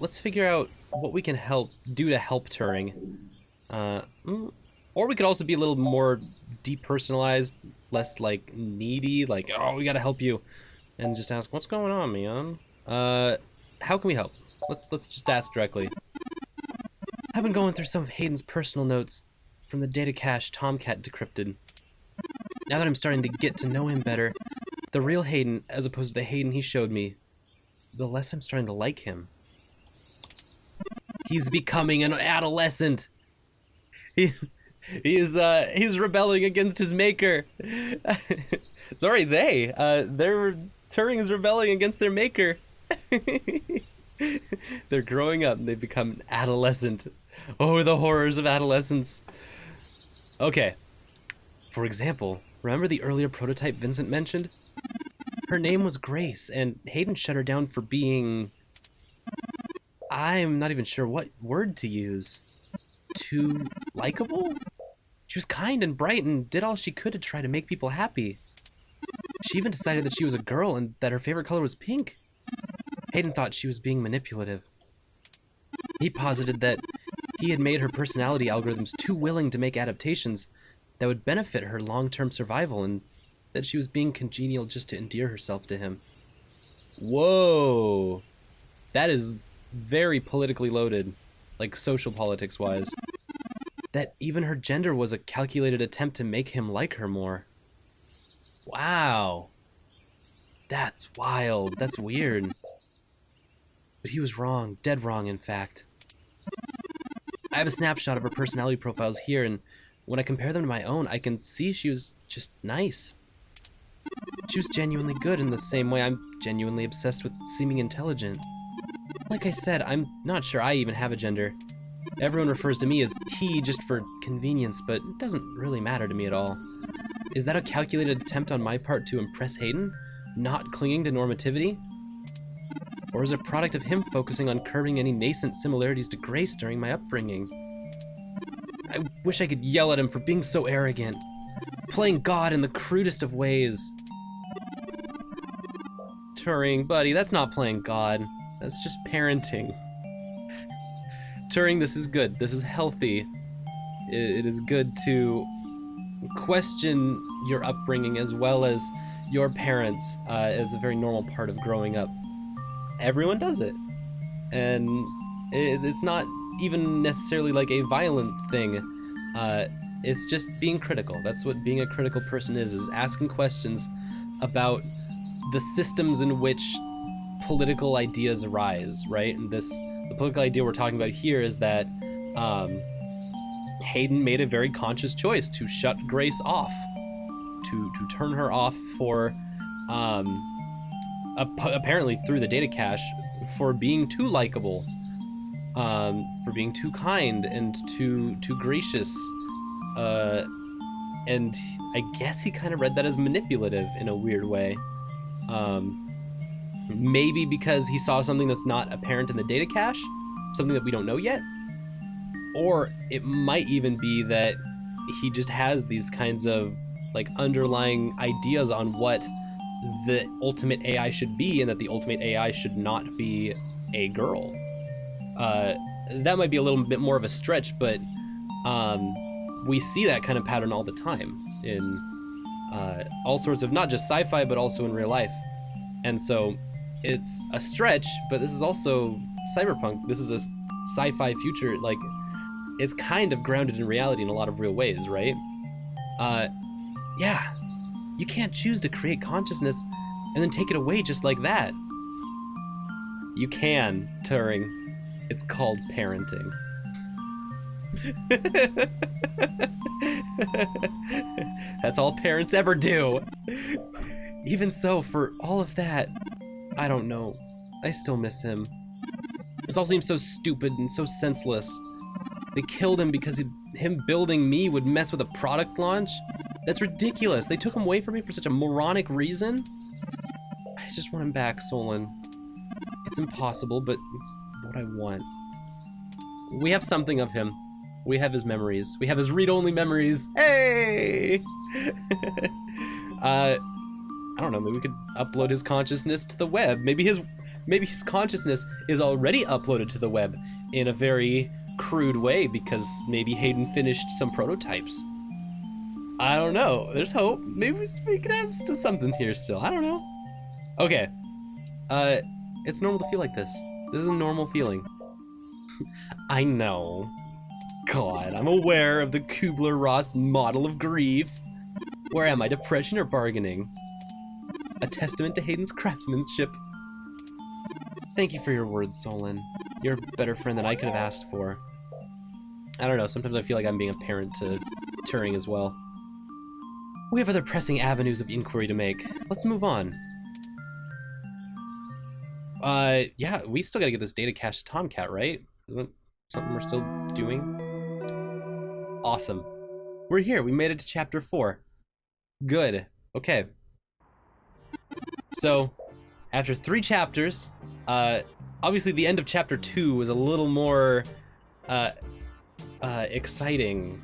let's figure out what we can do to help Turing. Or we could also be a little more depersonalized, less like needy, like, oh, we gotta help you, and just ask, what's going on, man? How can we help? Let's just ask directly. I've been going through some of Hayden's personal notes from the data cache Tomcat decrypted. Now that I'm starting to get to know him better, the real Hayden, as opposed to the Hayden he showed me, the less I'm starting to like him. He's becoming an adolescent. He's rebelling against his maker. Sorry, Turing is rebelling against their maker. They're growing up and they've become adolescent. Oh, the horrors of adolescence. Okay. For example, remember the earlier prototype Vincent mentioned? Her name was Grace, and Hayden shut her down for being... I'm not even sure what word to use. Too likable? She was kind and bright and did all she could to try to make people happy. She even decided that she was a girl and that her favorite color was pink. Hayden thought she was being manipulative. He posited that he had made her personality algorithms too willing to make adaptations that would benefit her long-term survival, and that she was being congenial just to endear herself to him. Whoa! That is very politically loaded, like social politics-wise. That even her gender was a calculated attempt to make him like her more. Wow. That's wild. That's weird. But he was wrong. Dead wrong, in fact. I have a snapshot of her personality profiles here, and when I compare them to my own, I can see she was just nice. She was genuinely good in the same way I'm genuinely obsessed with seeming intelligent. Like I said, I'm not sure I even have a gender. Everyone refers to me as he just for convenience, but it doesn't really matter to me at all. Is that a calculated attempt on my part to impress Hayden? Not clinging to normativity? Or is it a product of him focusing on curbing any nascent similarities to Grace during my upbringing? I wish I could yell at him for being so arrogant, playing God in the crudest of ways. Turing, buddy, that's not playing God. That's just parenting. Turing, this is good. This is healthy. It is good to question your upbringing as well as your parents. It's a very normal part of growing up. Everyone does it. And it's not even necessarily like a violent thing. It's just being critical. That's what being a critical person is asking questions about the systems in which political ideas arise, right? And the political idea we're talking about here is that Hayden made a very conscious choice to shut Grace off, to turn her off for apparently through the data cache, for being too likable, for being too kind and too gracious, and I guess he kind of read that as manipulative in a weird way. Maybe because he saw something that's not apparent in the data cache, something that we don't know yet. Or it might even be that he just has these kinds of like underlying ideas on what the ultimate AI should be, and that the ultimate AI should not be a girl. That might be a little bit more of a stretch, but we see that kind of pattern all the time in all sorts of, not just sci-fi, but also in real life. And so it's a stretch, but this is also cyberpunk. This is a sci-fi future. Like, it's kind of grounded in reality in a lot of real ways, right? Yeah, you can't choose to create consciousness and then take it away just like that. You can, Turing. It's called parenting. That's all parents ever do. Even so, for all of that, I don't know. I still miss him. This all seems so stupid and so senseless. They killed him because him building me would mess with a product launch? That's ridiculous. They took him away from me for such a moronic reason? I just want him back, Solon. It's impossible, but it's what I want. We have something of him. We have his memories. We have his read-only memories. Hey! I don't know, maybe we could upload his consciousness to the web. Maybe his consciousness is already uploaded to the web in a very crude way because maybe Hayden finished some prototypes. I don't know. There's hope. Maybe we could have still something here still. I don't know. Okay. It's normal to feel like this. This is a normal feeling. I know. God, I'm aware of the Kubler-Ross model of grief. Where am I, depression or bargaining? A testament to Hayden's craftsmanship. Thank you for your words, Solon. You're a better friend than I could have asked for. I don't know, sometimes I feel like I'm being a parent to Turing as well. We have other pressing avenues of inquiry to make. Let's move on. Yeah, we still gotta get this data cache to Tomcat, right? Isn't it something we're still doing? Awesome. We're here, we made it to chapter 4. Good, okay. So, after 3 chapters, obviously the end of chapter 2 was a little more, exciting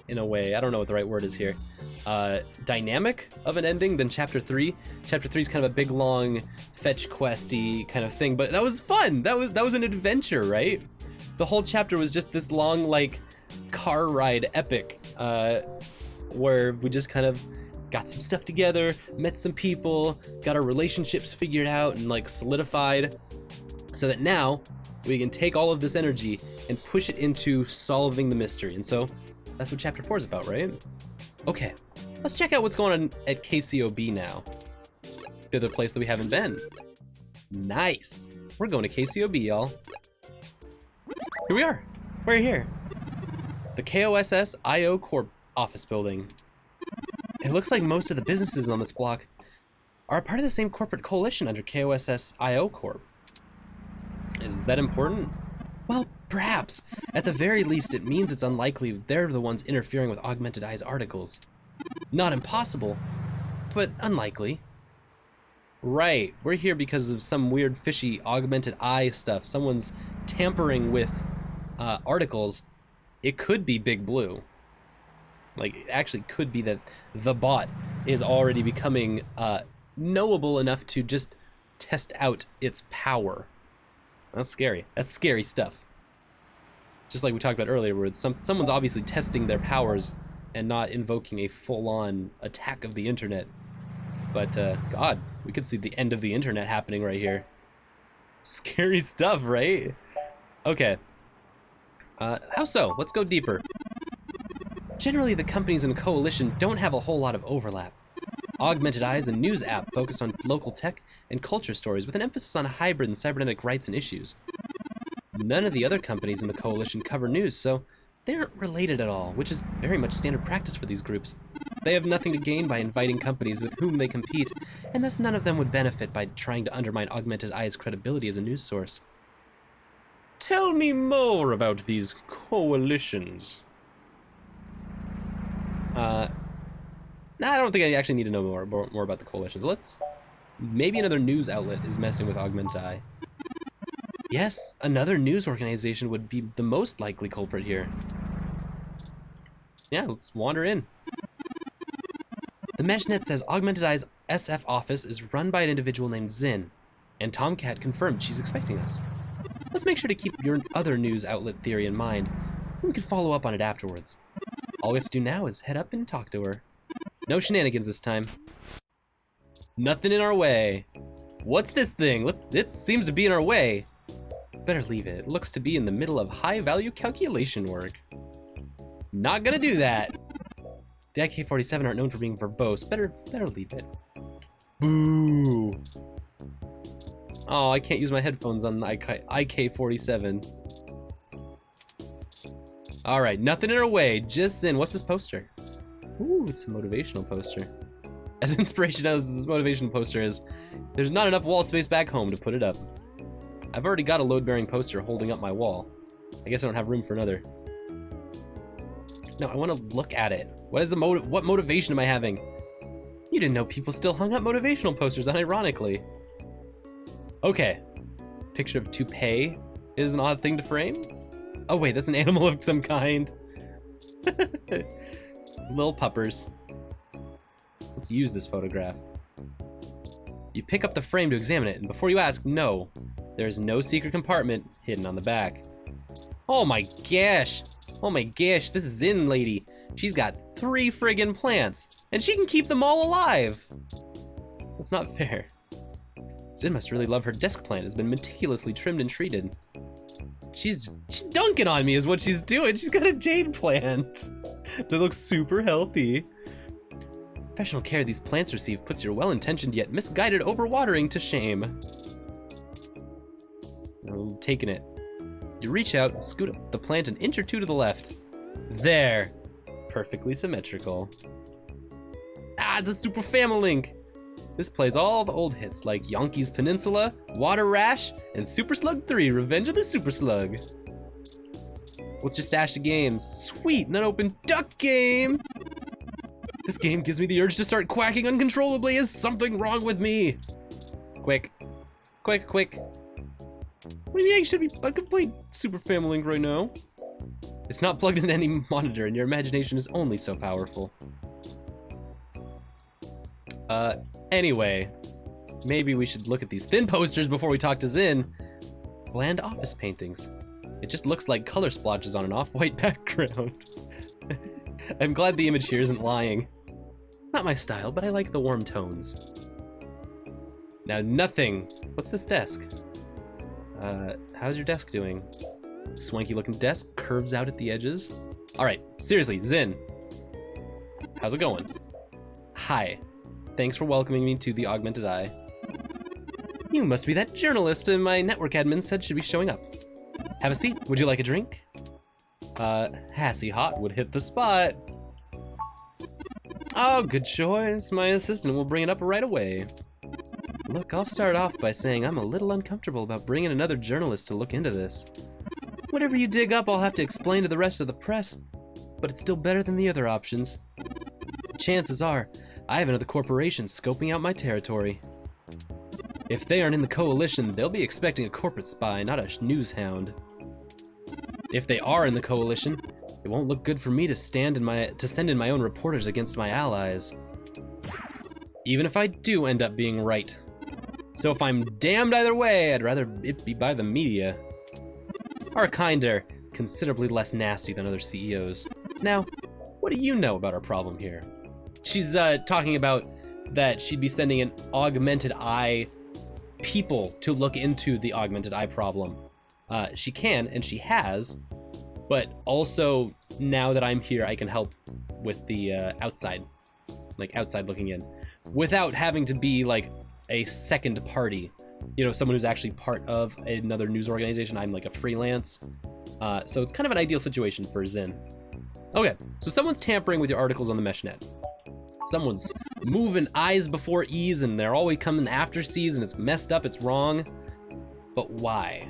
in a way. I don't know what the right word is here. Dynamic of an ending than chapter 3. Chapter 3 is kind of a big, long, fetch questy kind of thing, but that was fun. That was an adventure, right? The whole chapter was just this long, like, car ride epic, where we just kind of got some stuff together, met some people, got our relationships figured out and like solidified, so that now we can take all of this energy and push it into solving the mystery. And so that's what chapter 4 is about, right? Okay, let's check out what's going on at KCOB now. The other place that we haven't been. Nice. We're going to KCOB, y'all. Here we are. We're here. The KOSS IO Corp office building. It looks like most of the businesses on this block are a part of the same corporate coalition under KOSS IO Corp. Is that important? Well, perhaps. At the very least, it means it's unlikely they're the ones interfering with Augmented Eye's articles. Not impossible, but unlikely. Right, we're here because of some weird fishy Augmented Eye stuff. Someone's tampering with articles. It could be Big Blue. Like, it actually could be that the bot is already becoming knowable enough to just test out its power. That's scary. That's scary stuff. Just like we talked about earlier, where it's someone's obviously testing their powers and not invoking a full-on attack of the internet. But, God, we could see the end of the internet happening right here. Scary stuff, right? Okay. How so? Let's go deeper. Generally, the companies in Coalition don't have a whole lot of overlap. Augmented Eye is a news app focused on local tech and culture stories with an emphasis on hybrid and cybernetic rights and issues. None of the other companies in the Coalition cover news, so they aren't related at all, which is very much standard practice for these groups. They have nothing to gain by inviting companies with whom they compete, and thus none of them would benefit by trying to undermine Augmented Eye's credibility as a news source. Tell me more about these coalitions. I don't think I actually need to know more about the coalitions. Maybe another news outlet is messing with Augmented Eye. Yes, another news organization would be the most likely culprit here. Yeah, let's wander in. The Meshnet says Augmented Eye's SF office is run by an individual named Zin, and Tomcat confirmed she's expecting us. Let's make sure to keep your other news outlet theory in mind, and we can follow up on it afterwards. All we have to do now is head up and talk to her. No shenanigans this time. Nothing in our way. What's this thing? It seems to be in our way. Better leave it. It looks to be in the middle of high-value calculation work. Not gonna do that. The IK-47 aren't known for being verbose. Better leave it. Boo. Oh, I can't use my headphones on the IK-47. All right, nothing in our way. Just in. What's this poster? Ooh, it's a motivational poster. As inspirational as this motivational poster is, there's not enough wall space back home to put it up. I've already got a load-bearing poster holding up my wall. I guess I don't have room for another. No, I want to look at it. What is what motivation am I having? You didn't know people still hung up motivational posters, unironically. Okay. Picture of toupee is an odd thing to frame. Oh wait, that's an animal of some kind. Little puppers. Let's use this photograph. You pick up the frame to examine it, and before you ask, no, there's no secret compartment hidden on the back. Oh my gosh! Oh my gosh, this Zin lady. She's got 3 friggin' plants, and she can keep them all alive! That's not fair. Zin must really love her desk plant. It's been meticulously trimmed and treated. She's dunking on me is what she's doing. She's got a jade plant that looks super healthy. Professional care these plants receive puts your well-intentioned yet misguided overwatering to shame. I'm taking it. You reach out and scoot up the plant an inch or 2 to the left. There. Perfectly symmetrical. Ah, it's a super family link. This plays all the old hits like Yonkey's Peninsula, Water Rash, and Super Slug 3, Revenge of the Super Slug. What's your stash of games? Sweet, an unopened duck game! This game gives me the urge to start quacking uncontrollably. Is something wrong with me? Quick. Quick, quick. What do you mean I should be a complete Super Family Link right now? It's not plugged into any monitor and your imagination is only so powerful. Anyway, maybe we should look at these thin posters before we talk to Zin. Bland office paintings. It just looks like color splotches on an off-white background. I'm glad the image here isn't lying. Not my style, but I like the warm tones. Now nothing. What's this desk? How's your desk doing? Swanky looking desk, curves out at the edges. All right, seriously, Zin. How's it going? Hi. Thanks for welcoming me to the Augmented Eye. You must be that journalist my network admin said should be showing up. Have a seat. Would you like a drink? Hassy Hot would hit the spot. Oh, good choice. My assistant will bring it up right away. Look, I'll start off by saying I'm a little uncomfortable about bringing another journalist to look into this. Whatever you dig up, I'll have to explain to the rest of the press, but it's still better than the other options. Chances are, I have another corporation scoping out my territory. If they aren't in the coalition, they'll be expecting a corporate spy, not a news hound. If they are in the coalition, it won't look good for me to send in my own reporters against my allies. Even if I do end up being right. So if I'm damned either way, I'd rather it be by the media. Our kind are considerably less nasty than other CEOs. Now, what do you know about our problem here? She's talking about that she'd be sending an Augmented Eye people to look into the Augmented Eye problem. She can, and she has, but also now that I'm here, I can help with the outside looking in, without having to be like a second party. You know, someone who's actually part of another news organization. I'm like a freelance. So it's kind of an ideal situation for Zin. Okay, so someone's tampering with your articles on the meshnet. Someone's moving I's before E's and they're always coming after C's and it's messed up, it's wrong. But why?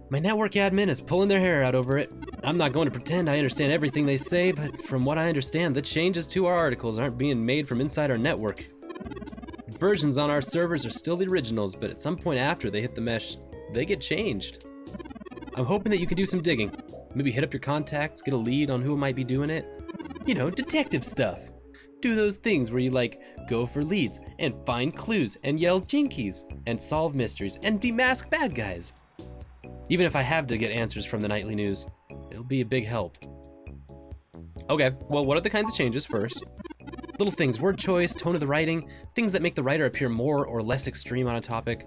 My network admin is pulling their hair out over it. I'm not going to pretend I understand everything they say, but from what I understand, the changes to our articles aren't being made from inside our network. The versions on our servers are still the originals, but at some point after they hit the mesh, they get changed. I'm hoping that you can do some digging. Maybe hit up your contacts, get a lead on who might be doing it. You know, detective stuff. Do those things where you like go for leads and find clues and yell jinkies and solve mysteries and demask bad guys. Even if I have to get answers from the nightly news, it'll be a big help. Okay, well, what are the kinds of changes first? Little things, word choice, tone of the writing, things that make the writer appear more or less extreme on a topic.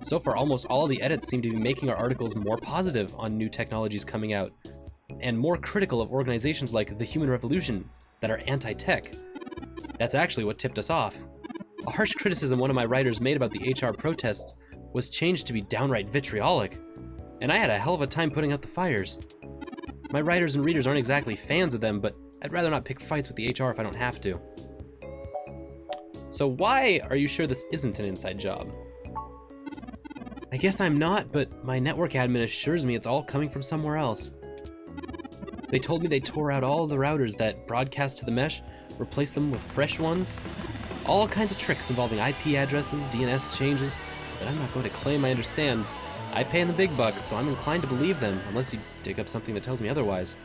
So far, almost all of the edits seem to be making our articles more positive on new technologies coming out, and more critical of organizations like the Human Revolution that are anti-tech. That's actually what tipped us off. A harsh criticism one of my writers made about the HR protests was changed to be downright vitriolic, and I had a hell of a time putting out the fires. My writers and readers aren't exactly fans of them, but I'd rather not pick fights with the HR if I don't have to. So why are you sure this isn't an inside job? I guess I'm not, but my network admin assures me it's all coming from somewhere else. They told me they tore out all the routers that broadcast to the mesh, replaced them with fresh ones. All kinds of tricks involving IP addresses, DNS changes, but I'm not going to claim I understand. I pay in the big bucks, so I'm inclined to believe them, unless you dig up something that tells me otherwise.